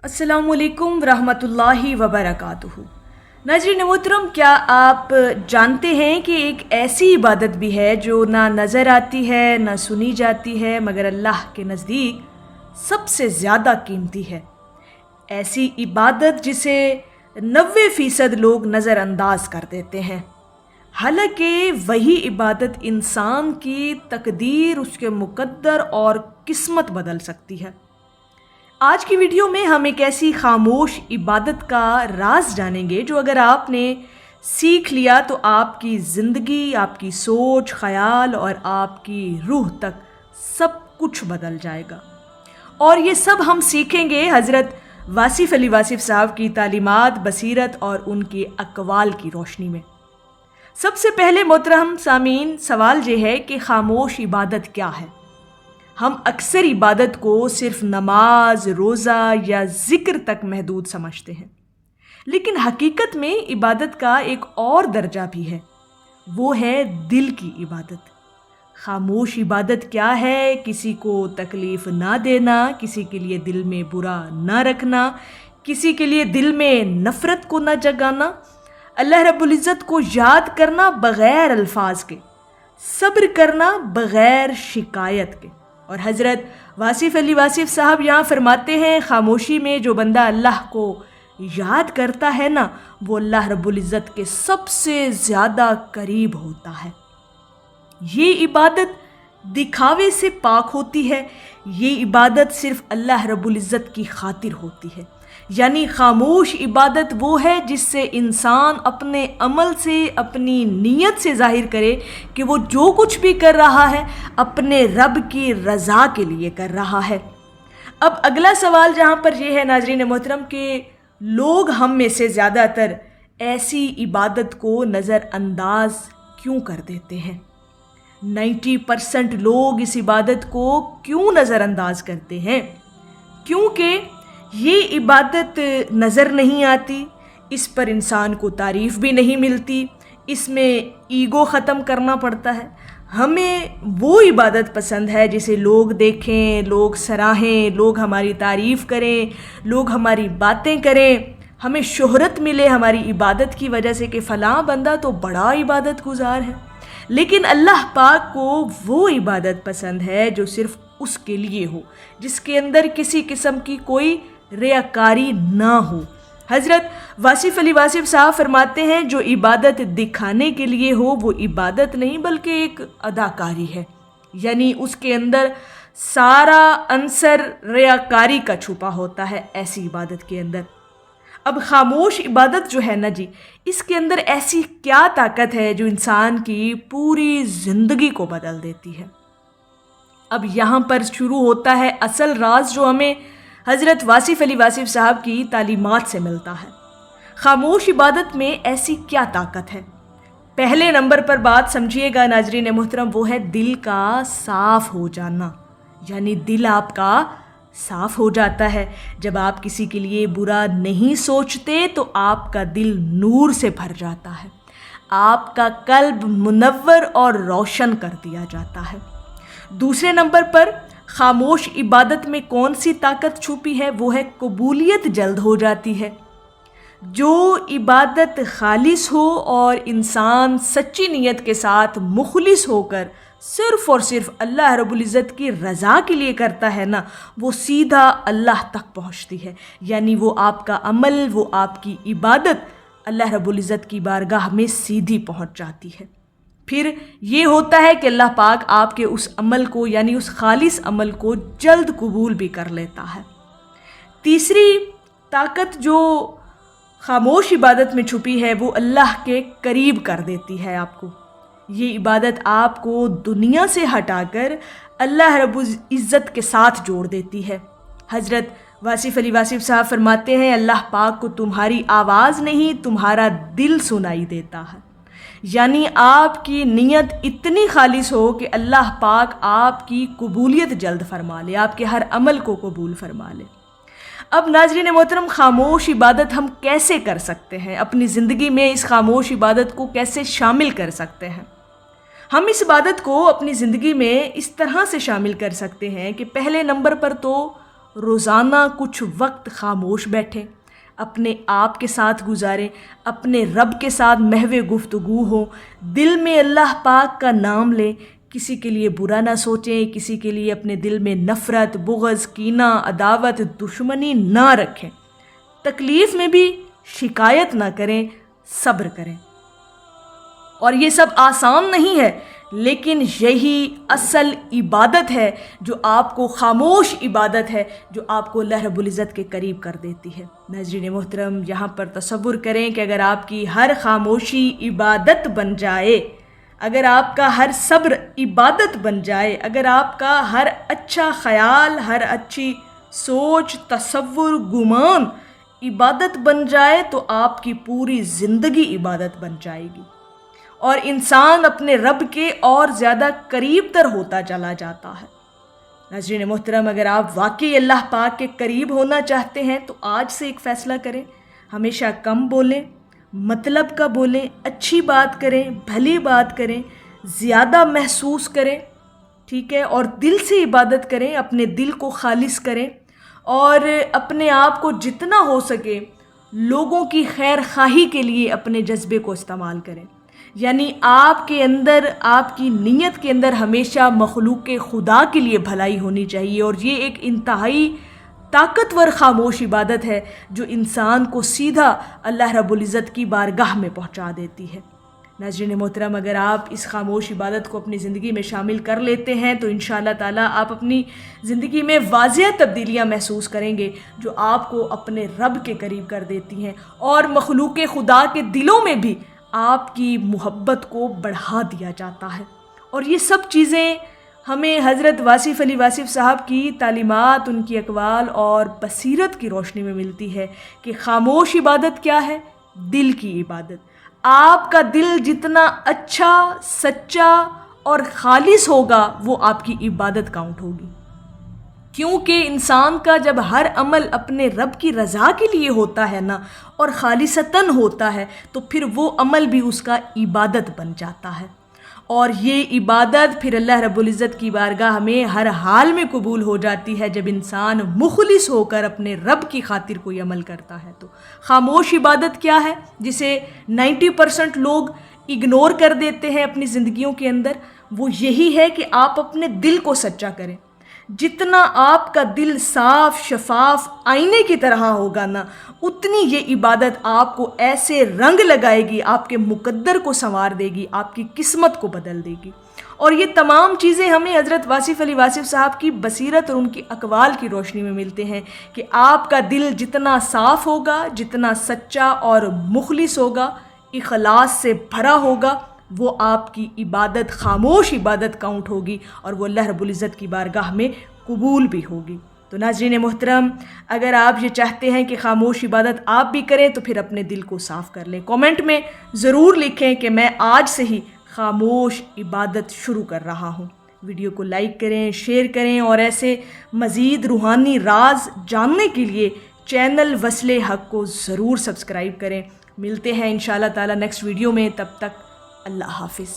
अस्सलामु अलैकुम रहमतुल्लाहि वबरकातुहू। नाज़रीन मोहतरम, क्या आप जानते हैं कि एक ऐसी इबादत भी है जो ना नज़र आती है ना सुनी जाती है मगर अल्लाह के नज़दीक सबसे ज़्यादा कीमती है। ऐसी इबादत जिसे 90% लोग नज़रअंदाज कर देते हैं, हालांकि वही इबादत इंसान की तकदीर, उसके मुकद्दर और किस्मत बदल सकती है। आज की वीडियो में हम एक ऐसी खामोश इबादत का राज जानेंगे जो अगर आपने सीख लिया तो आपकी ज़िंदगी, आपकी सोच, ख़याल और आपकी रूह तक सब कुछ बदल जाएगा। और ये सब हम सीखेंगे हज़रत वासिफ़ अली वासिफ़ साहब की तालीमात, बसीरत और उनके अक़वाल की रोशनी में। सबसे पहले मोहतरम सामीन, सवाल ये है कि खामोश इबादत क्या है। हम अक्सर इबादत को सिर्फ नमाज, रोज़ा या ज़िक्र तक महदूद समझते हैं, लेकिन हकीकत में इबादत का एक और दर्जा भी है, वो है दिल की इबादत। खामोश इबादत क्या है? किसी को तकलीफ़ ना देना, किसी के लिए दिल में बुरा ना रखना, किसी के लिए दिल में नफ़रत को ना जगाना, अल्लाह रब्बुल इज़्ज़त को याद करना बग़ैर अल्फाज के, सब्र करना बग़ैर शिकायत के। और हज़रत वासिफ़ अली वासिफ़ साहब यहाँ फरमाते हैं, खामोशी में जो बंदा अल्लाह को याद करता है ना, वो अल्लाह रब्बुल इज़्ज़त के सबसे ज़्यादा करीब होता है। ये इबादत दिखावे से पाक होती है, ये इबादत सिर्फ अल्लाह रब्बुल इज़्ज़त की खातिर होती है। यानी खामोश इबादत वो है जिससे इंसान अपने अमल से, अपनी नीयत से ज़ाहिर करे कि वो जो कुछ भी कर रहा है अपने रब की रज़ा के लिए कर रहा है। अब अगला सवाल जहाँ पर यह है नाज़रीन मोहतरम कि लोग हम में से ज़्यादातर ऐसी इबादत को नज़रअंदाज क्यों कर देते हैं। 90% लोग इस इबादत को क्यों नज़रअंदाज करते हैं? क्योंकि ये इबादत नज़र नहीं आती, इस पर इंसान को तारीफ़ भी नहीं मिलती, इसमें ईगो ख़त्म करना पड़ता है। हमें वो इबादत पसंद है जिसे लोग देखें, लोग सराहें, लोग हमारी तारीफ़ करें, लोग हमारी बातें करें, हमें शोहरत मिले हमारी इबादत की वजह से कि फ़लाँ बंदा तो बड़ा इबादत गुज़ार है। लेकिन अल्लाह पाक को वो इबादत पसंद है जो सिर्फ़ उसके लिए हो, जिसके अंदर किसी किस्म की कोई रियाकारी ना हो। हज़रत वासिफ़ अली वासिफ़ साहब फरमाते हैं, जो इबादत दिखाने के लिए हो वो इबादत नहीं बल्कि एक अदाकारी है। यानी उसके अंदर सारा अंसर रियाकारी का छुपा होता है ऐसी इबादत के अंदर। अब खामोश इबादत जो है ना जी, इसके अंदर ऐसी क्या ताकत है जो इंसान की पूरी ज़िंदगी को बदल देती है। अब यहाँ पर शुरू होता है असल राज जो हमें हज़रत वासिफ़ अली वासिफ़ साहब की तालीमात से मिलता है। खामोश इबादत में ऐसी क्या ताकत है? पहले नंबर पर बात समझिएगा नाज़रीन मोहतरम, वो है दिल का साफ़ हो जाना। यानी दिल आपका साफ़ हो जाता है। जब आप किसी के लिए बुरा नहीं सोचते तो आपका दिल नूर से भर जाता है, आपका कल्ब मुनव्वर और रोशन कर दिया जाता है। दूसरे नंबर पर खामोश इबादत में कौन सी ताकत छुपी है? वो है कबूलियत जल्द हो जाती है। जो इबादत खालिस हो और इंसान सच्ची नीयत के साथ मुखलिस होकर सिर्फ़ और सिर्फ अल्लाह रब्बुल इज़्ज़त की रज़ा के लिए करता है ना, वो सीधा अल्लाह तक पहुँचती है। यानी वो आपका अमल, वो आपकी इबादत अल्लाह रब्बुल इज़्ज़त की बारगाह में सीधी पहुँच जाती है। फिर ये होता है कि अल्लाह पाक आपके उस अमल को, यानी उस खालिस अमल को जल्द कबूल भी कर लेता है। तीसरी ताकत जो खामोश इबादत में छुपी है वो अल्लाह के करीब कर देती है आपको। ये इबादत आपको दुनिया से हटाकर अल्लाह रब्बुल इज़्ज़त के साथ जोड़ देती है। हज़रत वासिफ़ अली वासिफ़ साहब फरमाते हैं, अल्लाह पाक को तुम्हारी आवाज़ नहीं तुम्हारा दिल सुनाई देता है। यानी आपकी नीयत इतनी खालिस हो कि अल्लाह पाक आपकी कबूलियत जल्द फरमा ले, आपके हर अमल को कबूल फरमा ले। अब नाज़रीन मोहतरम, खामोश इबादत हम कैसे कर सकते हैं? अपनी ज़िंदगी में इस खामोश इबादत को कैसे शामिल कर सकते हैं? हम इस इबादत को अपनी ज़िंदगी में इस तरह से शामिल कर सकते हैं कि पहले नंबर पर तो روزانہ کچھ وقت خاموش بیٹھیں، اپنے آپ کے ساتھ گزاریں، اپنے رب کے ساتھ محو گفتگو ہو، دل میں اللہ پاک کا نام لیں، کسی کے لیے برا نہ سوچیں، کسی کے لیے اپنے دل میں نفرت، بغض، کینہ، عداوت، دشمنی نہ رکھیں، تکلیف میں بھی شکایت نہ کریں، صبر کریں۔ اور یہ سب آسان نہیں ہے، لیکن یہی اصل عبادت ہے جو آپ کو، خاموش عبادت ہے جو آپ کو اللہ رب العزت کے قریب کر دیتی ہے۔ ناظرین محترم، یہاں پر تصور کریں کہ اگر آپ کی ہر خاموشی عبادت بن جائے، اگر آپ کا ہر صبر عبادت بن جائے، اگر آپ کا ہر اچھا خیال، ہر اچھی سوچ، تصور، گمان عبادت بن جائے، تو آپ کی پوری زندگی عبادت بن جائے گی، اور انسان اپنے رب کے اور زیادہ قریب تر ہوتا چلا جاتا ہے۔ ناظرین محترم، اگر آپ واقعی اللہ پاک کے قریب ہونا چاہتے ہیں تو آج سے ایک فیصلہ کریں، ہمیشہ کم بولیں، مطلب کا بولیں، اچھی بات کریں، بھلی بات کریں، زیادہ محسوس کریں، ٹھیک ہے، اور دل سے عبادت کریں، اپنے دل کو خالص کریں، اور اپنے آپ کو جتنا ہو سکے لوگوں کی خیر خواہی کے لیے اپنے جذبے کو استعمال کریں۔ یعنی آپ کے اندر، آپ کی نیت کے اندر ہمیشہ مخلوق خدا کے لیے بھلائی ہونی چاہیے، اور یہ ایک انتہائی طاقتور خاموش عبادت ہے جو انسان کو سیدھا اللہ رب العزت کی بارگاہ میں پہنچا دیتی ہے۔ ناظرین محترم، اگر آپ اس خاموش عبادت کو اپنی زندگی میں شامل کر لیتے ہیں تو انشاءاللہ تعالیٰ آپ اپنی زندگی میں واضح تبدیلیاں محسوس کریں گے جو آپ کو اپنے رب کے قریب کر دیتی ہیں، اور مخلوق خدا کے دلوں میں بھی آپ کی محبت کو بڑھا دیا جاتا ہے۔ اور یہ سب چیزیں ہمیں حضرت واصف علی واصف صاحب کی تعلیمات، ان کی اقوال اور بصیرت کی روشنی میں ملتی ہے کہ خاموش عبادت کیا ہے؟ دل کی عبادت۔ آپ کا دل جتنا اچھا، سچا اور خالص ہوگا، وہ آپ کی عبادت کاؤنٹ ہوگی، کیونکہ انسان کا جب ہر عمل اپنے رب کی رضا کے لیے ہوتا ہے نا، اور خالصتاً ہوتا ہے، تو پھر وہ عمل بھی اس کا عبادت بن جاتا ہے، اور یہ عبادت پھر اللہ رب العزت کی بارگاہ میں ہر حال میں قبول ہو جاتی ہے جب انسان مخلص ہو کر اپنے رب کی خاطر کوئی عمل کرتا ہے۔ تو خاموش عبادت کیا ہے جسے 90% لوگ اگنور کر دیتے ہیں اپنی زندگیوں کے اندر؟ وہ یہی ہے کہ آپ اپنے دل کو سچا کریں۔ جتنا آپ کا دل صاف، شفاف، آئینے کی طرح ہوگا نا، اتنی یہ عبادت آپ کو ایسے رنگ لگائے گی، آپ کے مقدر کو سنوار دے گی، آپ کی قسمت کو بدل دے گی۔ اور یہ تمام چیزیں ہمیں حضرت واصف علی واصف صاحب کی بصیرت اور ان کی اقوال کی روشنی میں ملتے ہیں کہ آپ کا دل جتنا صاف ہوگا، جتنا سچا اور مخلص ہوگا، اخلاص سے بھرا ہوگا، وہ آپ کی عبادت، خاموش عبادت کاؤنٹ ہوگی، اور وہ اللہ رب العزت کی بارگاہ میں قبول بھی ہوگی۔ تو ناظرین محترم، اگر آپ یہ چاہتے ہیں کہ خاموش عبادت آپ بھی کریں تو پھر اپنے دل کو صاف کر لیں۔ کومنٹ میں ضرور لکھیں کہ میں آج سے ہی خاموش عبادت شروع کر رہا ہوں۔ ویڈیو کو لائک کریں، شیئر کریں، اور ایسے مزید روحانی راز جاننے کے لیے چینل وصل حق کو ضرور سبسکرائب کریں۔ ملتے ہیں انشاءاللہ تعالی نیکسٹ ویڈیو میں، تب تک اللہ حافظ۔